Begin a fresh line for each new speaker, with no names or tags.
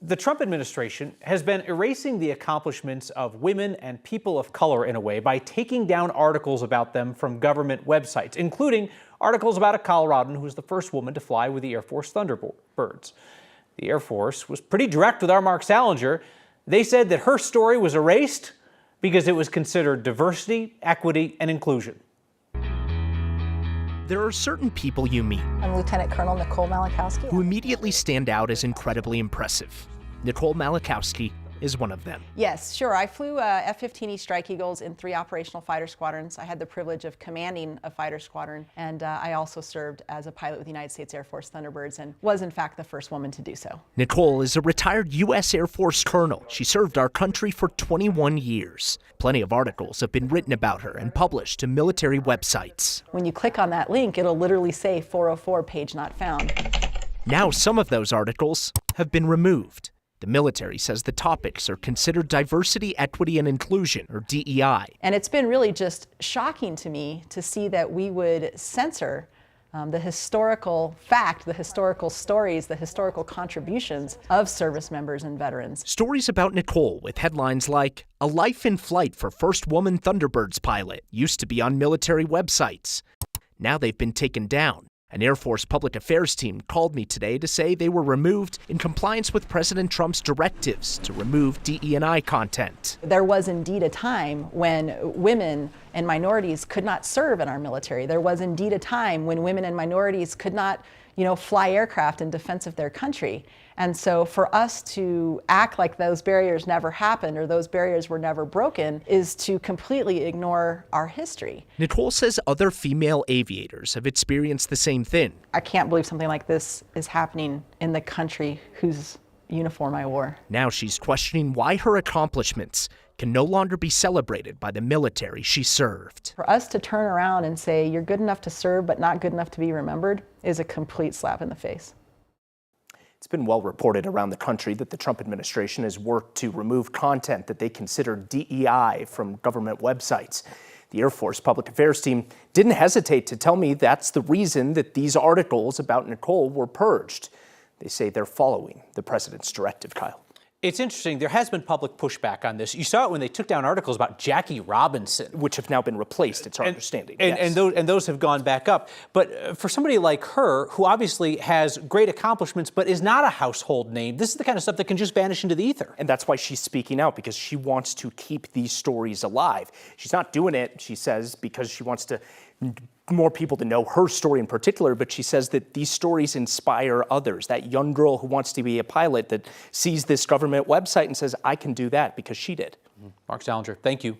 The Trump administration has been erasing the accomplishments of women and people of color in a way by taking down articles about them from government websites, including articles about a Coloradan who was the first woman to fly with the Air Force Thunderbirds. The Air Force was pretty direct with our Mark Salinger. They said that her story was erased because it was considered diversity, equity, and inclusion.
There are certain people you meet
I'm Lieutenant Colonel Nicole Malachowski.
who immediately stand out as incredibly impressive. Nicole Malachowski is one of them.
Yes, sure. I flew F-15E Strike Eagles in 3 operational fighter squadrons. I had the privilege of commanding a fighter squadron, and I also served as a pilot with the United States Air Force Thunderbirds and was, in fact, the first woman to do so.
Nicole is a retired U.S. Air Force colonel. She served our country for 21 years. Plenty of articles have been written about her and published to military websites.
When you click on that link, it'll literally say 404, page not found.
Now some of those articles have been removed. The military says the topics are considered diversity, equity, and inclusion, or DEI.
And it's been really just shocking to me to see that we would censor the historical fact, the historical stories, the historical contributions of service members and veterans.
Stories about Nicole with headlines like, "A Life in Flight for First Woman Thunderbirds Pilot" used to be on military websites. Now they've been taken down. An Air Force public affairs team called me today to say they were removed in compliance with President Trump's directives to remove DE&I content.
There was indeed a time when women and minorities could not serve in our military. There was indeed a time when women and minorities could not, fly aircraft in defense of their country. And so for us to act like those barriers never happened or those barriers were never broken is to completely ignore our history.
Nicole says other female aviators have experienced the same thing.
I can't believe something like this is happening in the country whose uniform I wore.
Now she's questioning why her accomplishments can no longer be celebrated by the military she served.
For us to turn around and say you're good enough to serve but not good enough to be remembered is a complete slap in the face.
It's been well reported around the country that the Trump administration has worked to remove content that they consider DEI from government websites. The Air Force Public Affairs team didn't hesitate to tell me that's the reason that these articles about Nicole were purged. They say they're following the president's directive, Kyle.
It's interesting. There has been public pushback on this. You saw it when they took down articles about Jackie Robinson,
Which have now been replaced, it's our understanding.
And those have gone back up. But for somebody like her, who obviously has great accomplishments but is not a household name, this is the kind of stuff that can just vanish into the ether.
And that's why she's speaking out, because she wants to keep these stories alive. She's not doing it, she says, because she wants more people to know her story in particular, but she says that these stories inspire others. That young girl who wants to be a pilot that sees this government website and says, I can do that because she did.
Mark Salinger, thank you.